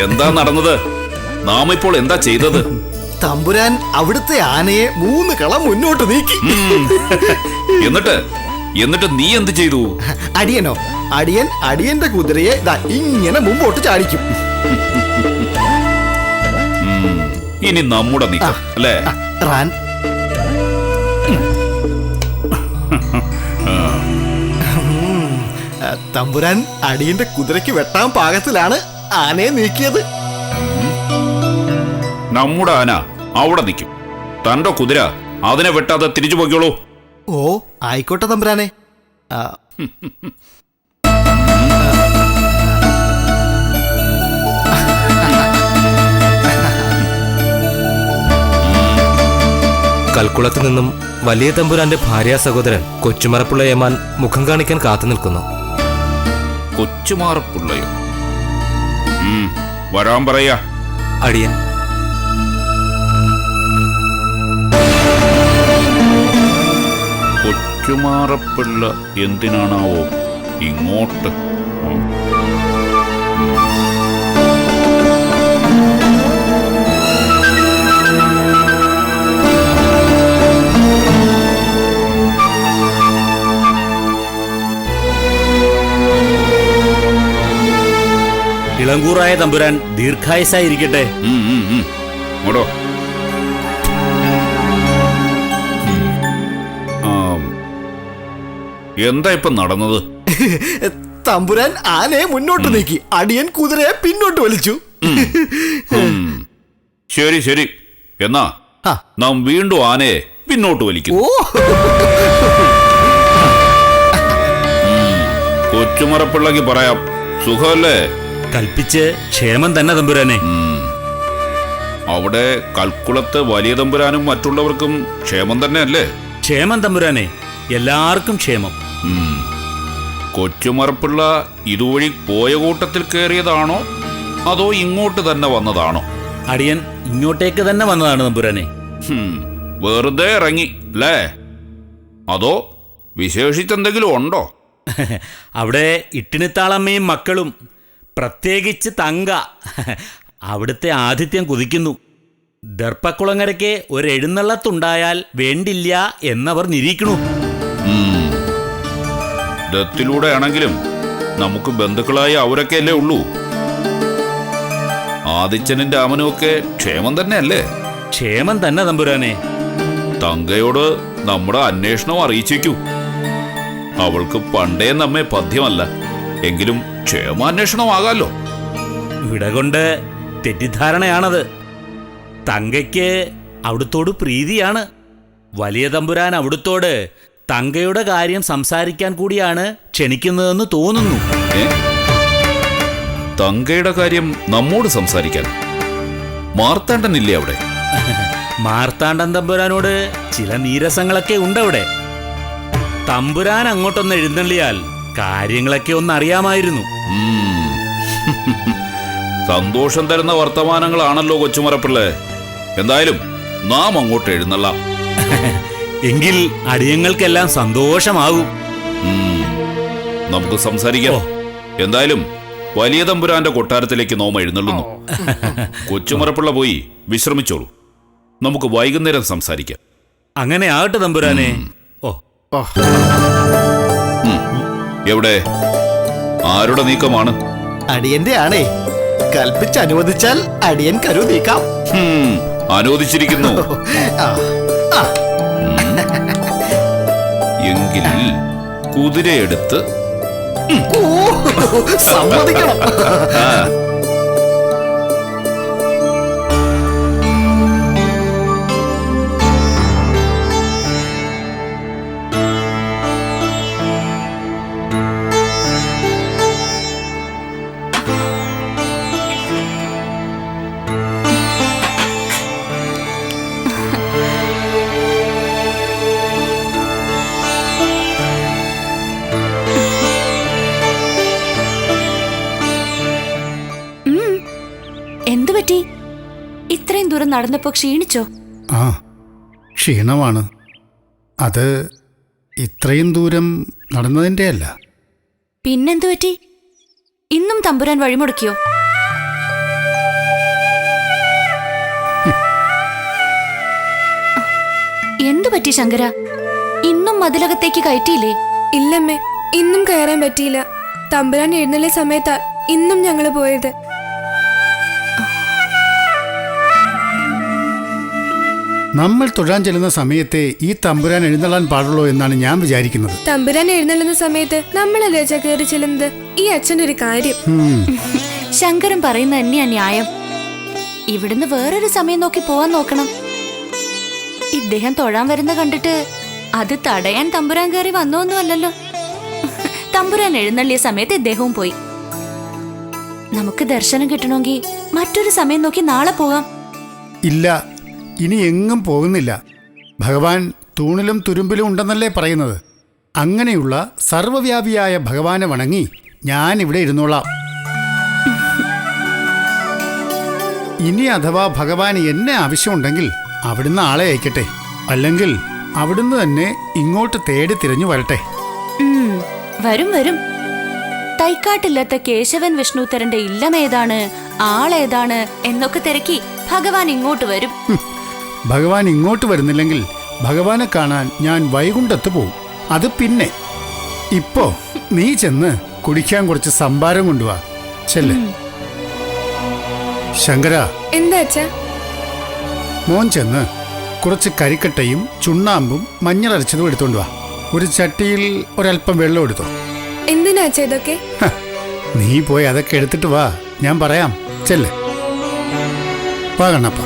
എന്താ നടന്നത്? നാം ഇപ്പോൾ എന്താ ചെയ്തത്? തമ്പുരാൻ അവിടുത്തെ ആനയെ 3 കളം മുന്നോട്ട് നീക്കി. എന്നിട്ട് നീ എന്ത് ചെയ്തു? അടിയനോ? അടിയന്റെ കുതിരയെ ഇങ്ങനെ മുമ്പോട്ട് ചാടിക്കും. ഇനി നമ്മുടെ നീക്കം അല്ലേ? റാൻ തമ്പുരാൻ അടിയന്റെ കുതിരയ്ക്ക് വെട്ടാൻ പാകത്തിലാണ് ആനയെ നീക്കിയത്. നമ്മുടെ ആന അവിടെ നിൽക്കും. തന്റെ കുതിര അതിനെ വെട്ടാതെ തിരിച്ചു പോയിക്കോളൂ. ഓ ആയിക്കോട്ടെ തമ്പുരാനെ. കൽക്കുളത്ത് നിന്നും വലിയ തമ്പുരാന്റെ ഭാര്യ സഹോദരൻ കൊച്ചുമറപ്പുള്ള ഏമാൻ മുഖം കാണിക്കാൻ കാത്തു നിൽക്കുന്നു. കൊച്ചുമാറപ്പുള്ളയോ? വരാൻ പറയാ. അടിയൻ. കൊച്ചുമാറപ്പിള്ള എന്തിനാണാവോ ഇങ്ങോട്ട്? ഇളങ്കൂറായ തമ്പുരാൻ ദീർഘായുസായിരിക്കട്ടെ. എന്താ ഇപ്പൊ നടന്നത്? തമ്പുരാൻ ആനയെ മുന്നോട്ട് നീക്കി, അടിയൻ കുതിരയെ പിന്നോട്ട് വലിച്ചു. ശരി ശരി, എന്നാ നാം വീണ്ടും ആനയെ പിന്നോട്ട് വലിക്കും. കൊച്ചുമറപ്പിള്ളക്ക് പറയാം, സുഖമല്ലേ? കൽപ്പിച്ച് ക്ഷേമം തന്നെ തമ്പുരാനെ. അവിടെ കൽക്കുളത്ത് വലിയ തമ്പുരാനും മറ്റുള്ളവർക്കും ക്ഷേമം തന്നെ അല്ലേ? ക്ഷേമം തമ്പുരാനെ, എല്ലാവർക്കും ക്ഷേമം. കൊച്ചുമറപ്പിള്ള ഇതുവഴി പോയ കൂട്ടത്തിൽ കയറിയതാണോ അതോ ഇങ്ങോട്ട് തന്നെ വന്നതാണോ? അടിയൻ ഇങ്ങോട്ടേക്ക് തന്നെ വന്നതാണ് തമ്പുരാനെ. വെറുതെ ഇറങ്ങി അല്ലേ? അതോ വിശേഷിച്ചെന്തെങ്കിലും ഉണ്ടോ? അവിടെ ഇട്ടിണിത്താളമ്മയും മക്കളും, പ്രത്യേകിച്ച് തങ്ക, അവിടുത്തെ ആതിഥ്യം കുതിക്കുന്നു. ദർപ്പക്കുളങ്ങരയ്ക്ക് ഒരു എഴുന്നള്ളത്തുണ്ടായാൽ വേണ്ടില്ല എന്നവർ നിരീക്കണു. ദത്തിലൂടെ ആണെങ്കിലും നമുക്ക് ബന്ധുക്കളായി അവരൊക്കെ അല്ലേ ഉള്ളൂ. ആദിച്ചനും രാമനും ഒക്കെ ക്ഷേമം തന്നെ അല്ലേ? ക്ഷേമം തന്നെ തമ്പുരാനെ. തങ്കയോട് നമ്മുടെ അന്വേഷണം അറിയിച്ചേക്കൂ. അവൾക്ക് പണ്ടേ നമ്മെ പഥ്യമല്ല, എങ്കിലും ക്ഷേമാന്വേഷണമാകാലോ. ഇവിടെ കൊണ്ട് തെറ്റിദ്ധാരണയാണത്. തങ്കയ്ക്ക് അവിടുത്തോട് പ്രീതിയാണ്. വലിയ തമ്പുരാൻ അവിടുത്തോട് തങ്കയുടെ കാര്യം സംസാരിക്കാൻ കൂടിയാണ് ക്ഷണിക്കുന്നതെന്ന് തോന്നുന്നു. തങ്കയുടെ കാര്യം നമ്മോട് സംസാരിക്കാൻ മാർത്താണ്ഡനില്ലേ അവിടെ? മാർത്താണ്ഡൻ തമ്പുരാനോട് ചില നീരസങ്ങളൊക്കെ ഉണ്ടവിടെ. തമ്പുരാൻ അങ്ങോട്ടൊന്ന് എഴുന്നള്ളിയാൽ കാര്യങ്ങളൊക്കെ ഒന്നറിയാമായിരുന്നു. സന്തോഷം തരുന്ന വർത്തമാനങ്ങളാണല്ലോ കൊച്ചുമറപ്പിള്ളേ. എന്തായാലും നാം അങ്ങോട്ട് എഴുന്നള്ളാം. എങ്കിൽ അടിയങ്ങൾക്കെല്ലാം സന്തോഷമാകും. നമുക്ക് സംസാരിക്കാം. എന്തായാലും വലിയ തമ്പുരാന്റെ കൊട്ടാരത്തിലേക്ക് നോം എഴുന്നള്ളുന്നു. കൊച്ചുമറപ്പിള്ള പോയി വിശ്രമിച്ചോളൂ. നമുക്ക് വൈകുന്നേരം സംസാരിക്കാം. അങ്ങനെ ആകട്ടെ തമ്പുരാനെ. എവിടെ? ആരുടെ നീക്കമാണ്? അടിയന്റെ ആണേ. കൽപ്പിച്ച് അനുവദിച്ചാൽ അടിയൻ കരു നീക്കാം. അനുവദിച്ചിരിക്കുന്നു. എങ്കിൽ കുതിരയെടുത്ത് സമ്മതിക്കണം. എന്തുപറ്റി? ഇത്രയും ദൂരം നടന്നപ്പോ ക്ഷീണിച്ചോ? ആ, ക്ഷീണമാണ്. അത് ഇത്രയും ദൂരം നടന്നതിൻ്റെ അല്ല, പിന്നെന്തു പറ്റി? ഇന്നും തമ്പുരാൻ വഴിമുടക്കിയോ? എന്തു പറ്റി ശങ്കര? ഇന്നും മതിലകത്തേക്ക് കയറ്റിയില്ലേ? ഇല്ലമ്മേ, ഇന്നും കയറാൻ പറ്റിയില്ല. തമ്പുരാൻ എഴുന്നള്ളിയ സമയത്താ ഇന്നും ഞങ്ങള് പോയത്. നമ്മൾ തൊഴാൻ ചെല്ലുന്ന സമയത്തെ ഈ തമ്പുരാൻ എഴുന്നള്ളാൻ പാടുള്ളൂ എന്നാണ് ഞാൻ വിചാരിക്കുന്നത്. തമ്പുരാൻ എഴുന്നള്ളുന്ന സമയത്ത് നമ്മളല്ലേ കയറി ചെല്ലുന്നത്? ഈ അച്ഛൻ്റെ ഒരു കാര്യം. ശങ്കരൻ പറയുന്ന തന്നെയാ ന്യായം. ഇവിടുന്ന് വേറൊരു സമയം നോക്കി പോവാൻ നോക്കണം. ഇദ്ദേഹം തൊഴാൻ വരുന്ന കണ്ടിട്ട് അത് തടയാൻ തമ്പുരാൻ കയറി വന്നോന്നുമല്ലല്ലോ. തമ്പുരാൻ എഴുന്നള്ളിയ സമയത്ത് ഇദ്ദേഹവും പോയി. നമുക്ക് ദർശനം കിട്ടണമെങ്കിൽ മറ്റൊരു സമയം നോക്കി നാളെ പോകാം. ഇല്ല, ഇനി എങ്ങും പോകുന്നില്ല. ഭഗവാൻ തൂണിലും തുരുമ്പിലും ഉണ്ടെന്നല്ലേ പറയുന്നത്. അങ്ങനെയുള്ള സർവ്വവ്യാപിയായ ഭഗവാനെ വണങ്ങി ഞാൻ ഇവിടെ ഇരുന്നോളാം. ഇനി അഥവാ ഭഗവാൻ എന്നെ ആവശ്യമുണ്ടെങ്കിൽ അവിടുന്ന് ആളെ അയക്കട്ടെ. അല്ലെങ്കിൽ അവിടുന്ന് തന്നെ ഇങ്ങോട്ട് തേടി തിരഞ്ഞു വരട്ടെ. വരും വരും. തൈക്കാട്ടില്ലാത്ത കേശവൻ വിഷ്ണുത്തരന്റെ ഇല്ലമേതാണ്, ആളേതാണ് എന്നൊക്കെ തിരക്കി ഭഗവാൻ ഇങ്ങോട്ട് വരും. ഭഗവാൻ ഇങ്ങോട്ട് വരുന്നില്ലെങ്കിൽ ഭഗവാനെ കാണാൻ ഞാൻ വൈകുണ്ഠത്ത് പോവും. അത് പിന്നെ. ഇപ്പോ നീ ചെന്ന് കുടിക്കാൻ കുറച്ച് സംഭാരം കൊണ്ടുവാ. ചെല്ല്. ശങ്കര, എന്താ അച്ഛാ? മോൻ ചെന്ന് കുറച്ച് കരിക്കട്ടയും ചുണ്ണാമ്പും മഞ്ഞളരച്ചതും എടുത്തോണ്ട് വാ. ഒരു ചട്ടിയിൽ ഒരല്പം വെള്ളം എടുത്തോ. എന്തിനാ അച്ഛാ ഇതൊക്കെ? നീ പോയി അതൊക്കെ എടുത്തിട്ട് വാ, ഞാൻ പറയാം. ചെല്ല്. വാ കണ്ണപ്പ.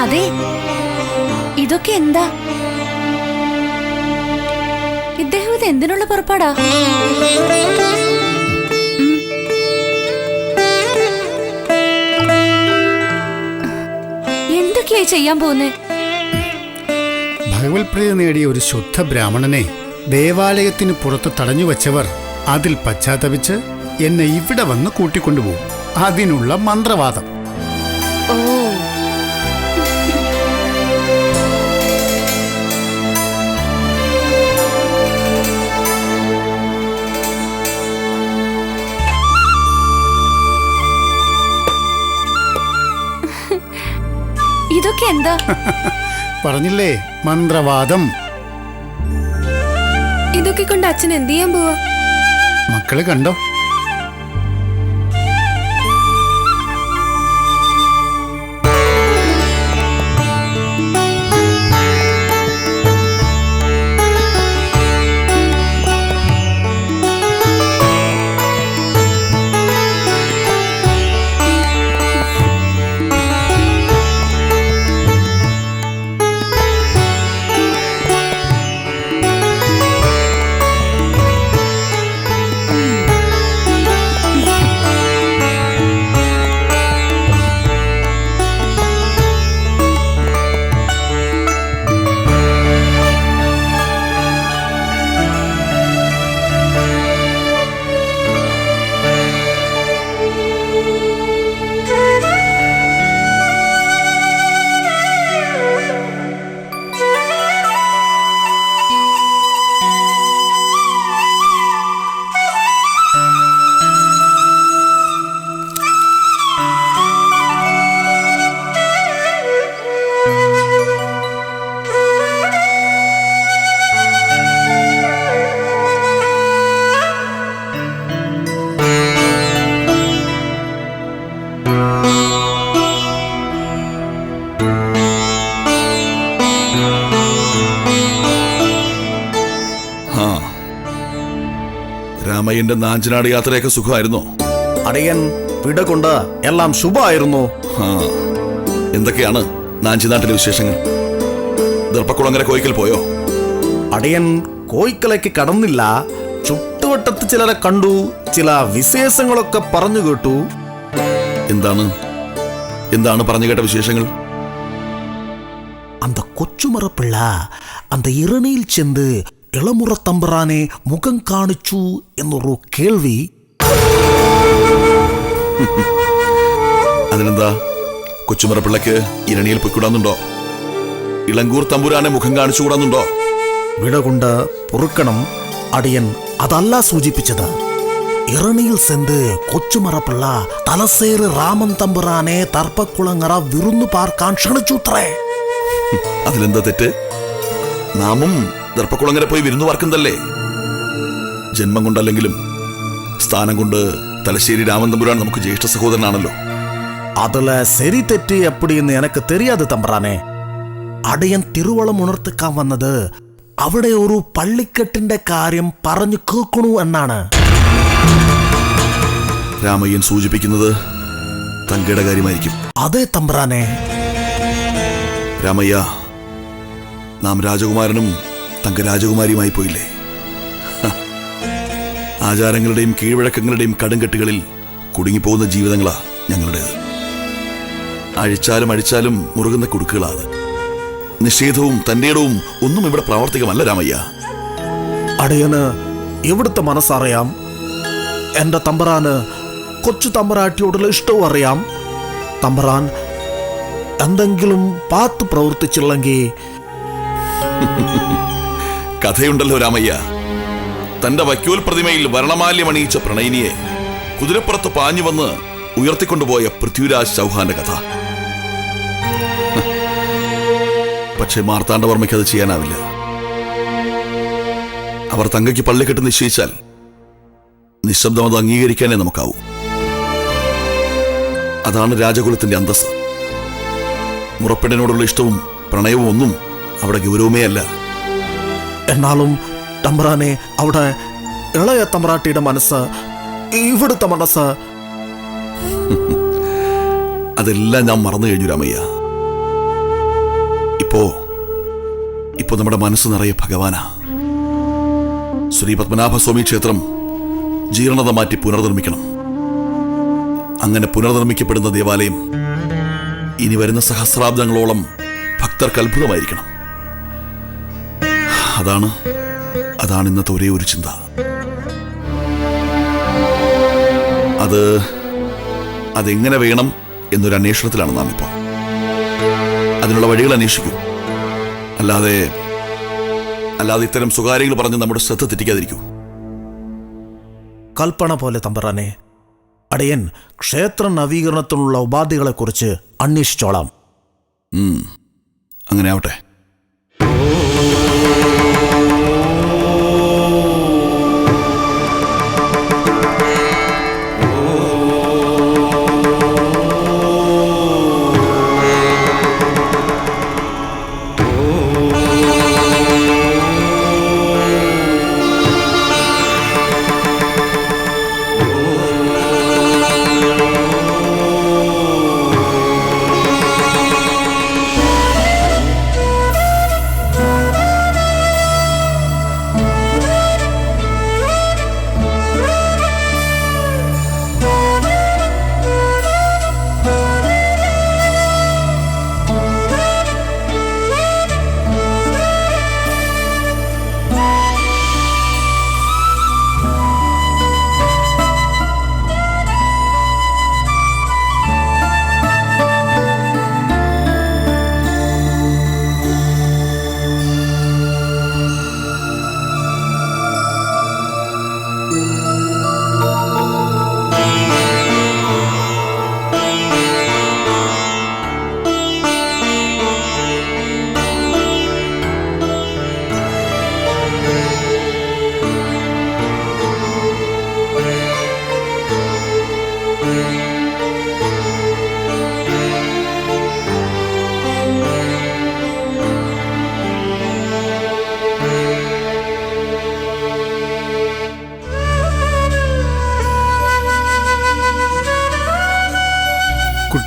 അതെ, ഇതൊക്കെ എന്താ? ഇദ്ദേഹം ഇത് എന്തിനുള്ള പുറപ്പാടാ? എന്തൊക്കെയായി ചെയ്യാൻ പോകുന്നേ? ഭഗവത്പ്രീതി നേടിയ ഒരു ശുദ്ധ ബ്രാഹ്മണനെ ദേവാലയത്തിന് പുറത്ത് തടഞ്ഞു വച്ചവർ അതിൽ പശ്ചാത്തപിച്ച് എന്നെ ഇവിടെ വന്ന് കൂട്ടിക്കൊണ്ടുപോകും. അതിനുള്ള മന്ത്രവാദം. ഓ, ഇതൊക്കെ എന്താ? പറഞ്ഞില്ലേ, മന്ത്രവാദം. ഇതൊക്കെ കൊണ്ട് അച്ഛൻ എന്ത് ചെയ്യാൻ പോവാ? മക്കള് കണ്ടോ? രാമയ്യന്റെ നാഞ്ചനാട് യാത്രയൊക്കെ സുഖമായിരുന്നോ? അടിയൻ വിട കൊണ്ട് എല്ലാം ശുഭമായിരുന്നു. എന്തൊക്കെയാണ് നാഞ്ചിനാട്ടിലെ വിശേഷങ്ങൾ? ദർപ്പക്കുളങ്ങര കോയിക്കൽ പോയോ? അടിയൻ കോയിക്കലേക്ക് കടന്നില്ല. ചുറ്റുവട്ടത്ത് ചിലരെ കണ്ടു, ചില വിശേഷങ്ങളൊക്കെ പറഞ്ഞു കേട്ടു. എന്താണ് പറഞ്ഞു കേട്ട വിശേഷങ്ങൾ? அந்த കൊച്ചുമറപ്പിള്ള அந்த ഇറണിയിൽ ചെന്ന് ഇളമുറ തമ്പറാനെ മുഖം കാണിച്ചു എന്നൊരു കേൾവി. അതിനെന്താ, കൊച്ചുമറപ്പിള്ളക്ക് ഇരണിയിൽ പൊയ്ക്കൂടാന്നുണ്ടോ? ഇളങ്കൂർ തമ്പുരാനെ മുഖം കാണിച്ചുകൂടാന്നുണ്ടോ? വിട കൊണ്ട് പൊറുക്കണം അടിയൻ, അതല്ല സൂചിപ്പിച്ചത്. ഇറണിയിൽ ചെന്ന് കൊച്ചുമറപ്പിള്ള തലസേറ് രാമൻ തമ്പുരാനെ തർപ്പക്കുളങ്ങറ വിരുന്നു പാർക്കാൻ ക്ഷണിച്ചുത്രേ. അതിലെന്താ തെറ്റ്? നാമും ദർപ്പക്കുളങ്ങര പോയി വിരുന്നു പാർക്കുന്നതല്ലേ? ജന്മം കൊണ്ടല്ലെങ്കിലും സ്ഥാനം കൊണ്ട് തലശ്ശേരി രാമൻ തമ്പുരാൻ നമുക്ക് ജ്യേഷ്ഠ സഹോദരനാണല്ലോ. அதுல சரி தெറ്റ് எப்படின்னு எனக்கு தெரியாது തമ്പ്രാനെ. അടിയൻ തിരുവളം ഉണർത്തിക്കാൻ വന്നത് അവിടെ ഒരു പള്ളിക്കെട്ടിന്റെ കാര്യം പറഞ്ഞു കേൾക്കണു എന്നാണ്. രാമയ്യൻ സൂചിപ്പിക്കുന്നത് തങ്കയുടെ കാര്യമായിരിക്കും. അതെ തമ്പ്രാനെ. രാമയ്യ, നാം രാജകുമാരനും തങ്ക രാജകുമാരിയുമായി പോയില്ലേ? ആചാരങ്ങളുടെയും കീഴ്വഴക്കങ്ങളുടെയും കടുംകെട്ടുകളിൽ കുടുങ്ങിപ്പോകുന്ന ജീവിതങ്ങളാ ഞങ്ങളുടേത്. അഴിച്ചാലും മുറുകുന്ന കുടുക്കുകളാണ്. നിഷേധവും തന്റെ ഇടവും ഒന്നും ഇവിടെ പ്രാവർത്തികമല്ല രാമയ്യ. അടിയന് ഇവിടുത്തെ മനസ്സറിയാം. എന്റെ തമ്പറാന് കൊച്ചു തമ്പറാട്ടിയോടുള്ള ഇഷ്ടവും അറിയാം. തമ്പറാൻ എന്തെങ്കിലും പാത്ത് പ്രവർത്തിച്ചില്ലെങ്കിൽ കഥയുണ്ടല്ലോ രാമയ്യ. തന്റെ വക്യോൽ പ്രതിമയിൽ വർണ്ണമാല്യമണിയിച്ച പ്രണയിനിയെ കുതിരപ്പുറത്ത് പാഞ്ഞു വന്ന് ഉയർത്തിക്കൊണ്ടുപോയ പൃഥ്വിരാജ് ചൗഹാന്റെ കഥ. പക്ഷേ മാർത്താണ്ഡവർമ്മയ്ക്ക് അത് ചെയ്യാനാവില്ല. അവർ തങ്കയ്ക്ക് പള്ളിക്കെട്ട് നിശ്ചയിച്ചാൽ നിശബ്ദം അത് അംഗീകരിക്കാനേ നമുക്കാവൂ. അതാണ് രാജകുലത്തിന്റെ അന്തസ്സ്. മുറപ്പെണ്ണിനോടുള്ള ഇഷ്ടവും പ്രണയവും ഒന്നും അവിടെ ഗൗരവമേ അല്ല. എന്നാലും തമ്പറാനെ, അവിടെ ഇളയ തമ്പറാട്ടിയുടെ മനസ്സ്, ഇവിടുത്തെ മനസ്സ്, അതെല്ലാം ഞാൻ മറന്നു കഴിഞ്ഞു രാമയ്യ. ഇപ്പോ നമ്മുടെ മനസ്സ് നിറയെ ഭഗവാനാ. ശ്രീ പത്മനാഭസ്വാമി ക്ഷേത്രം ജീർണത മാറ്റി പുനർനിർമ്മിക്കണം. അങ്ങനെ പുനർനിർമ്മിക്കപ്പെടുന്ന ദേവാലയം ഇനി വരുന്ന സഹസ്രാബ്ദങ്ങളോളം ഭക്തർക്ക് അത്ഭുതമായിരിക്കണം. അതാണ് ഇന്നത്തെ ഒരേ ഒരു ചിന്ത. അതെങ്ങനെ വേണം എന്നൊരു അന്വേഷണത്തിലാണ് നാം ഇപ്പോൾ. അതിനുള്ള വഴികൾ അന്വേഷിക്കൂ. അല്ലാതെ ഇത്തരം സ്വകാര്യങ്ങൾ പറഞ്ഞ് നമ്മുടെ ശ്രദ്ധ തെറ്റിക്കാതിരിക്കൂ. കൽപ്പന പോലെ തമ്പറാനെ. അടിയൻ ക്ഷേത്ര നവീകരണത്തിനുള്ള ഉപാധികളെക്കുറിച്ച് അന്വേഷിച്ചോളാം. അങ്ങനെ ആവട്ടെ.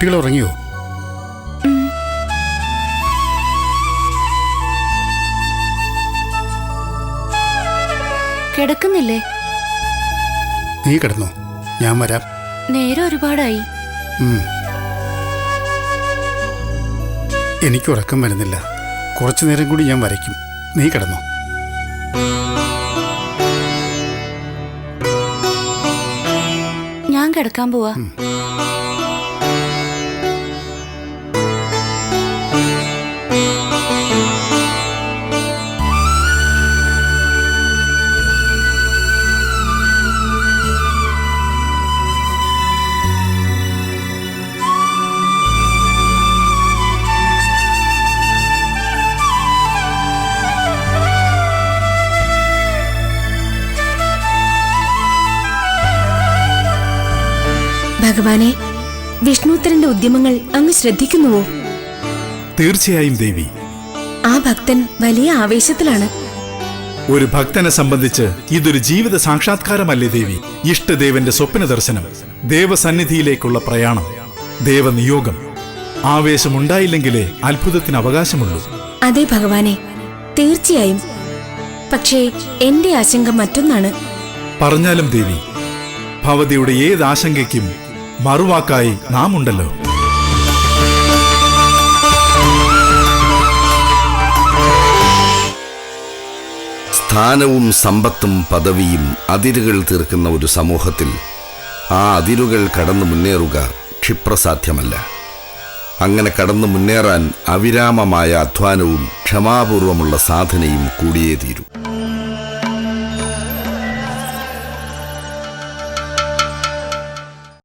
കുട്ടികൾ ഉറങ്ങിയോ? കിടക്കുന്നില്ലേ? നീ കിടന്നോ, ഞാൻ വരാം. നേരെ ഒരുപാടായി. എനിക്ക് ഉറക്കം വരുന്നില്ല. കുറച്ചു നേരം കൂടി ഞാൻ വരയ്ക്കും. നീ കിടന്നോ. ഞാൻ കിടക്കാൻ പോവാ. ഭഗവാനെ, വിഷ്ണുത്തരന്റെ ഉദ്യമങ്ങൾ അങ്ങ് ശ്രദ്ധിക്കുന്നുവോ? തീർച്ചയായും ദേവി. ആ ഭക്തൻ വലിയ ആവേശത്തിലാണ്. ഒരു ഭക്തനെ സംബന്ധിച്ച് ഇതൊരു ജീവിത സാക്ഷാത്കാരമല്ലേ ദേവി? ഇഷ്ടദേവന്റെ സ്വപ്ന ദർശനം, ദേവസന്നിധിയിലേക്കുള്ള പ്രയാണം, ദേവനിയോഗം. ആവേശമുണ്ടായില്ലെങ്കിലേ അത്ഭുതത്തിന് അവകാശമുള്ളൂ. അതെ ഭഗവാനെ, തീർച്ചയായും. പക്ഷേ എന്റെ ആശങ്ക മറ്റൊന്നാണ്. പറഞ്ഞാലും ദേവി, ഭവതിയുടെ ഏത് ആശങ്കയ്ക്കും മറുവാക്കായി നാം ഉണ്ടല്ലോ. സ്ഥാനവും സമ്പത്തും പദവിയും അതിരുകൾ തീർക്കുന്ന ഒരു സമൂഹത്തിൽ ആ അതിരുകൾ കടന്നു മുന്നേറുക ക്ഷിപ്രസാധ്യമല്ല. അങ്ങനെ കടന്നു മുന്നേറാൻ അവിരാമമായ അധ്വാനവും ക്ഷമാപൂർവമുള്ള സാധനയും കൂടിയേ തീരൂ.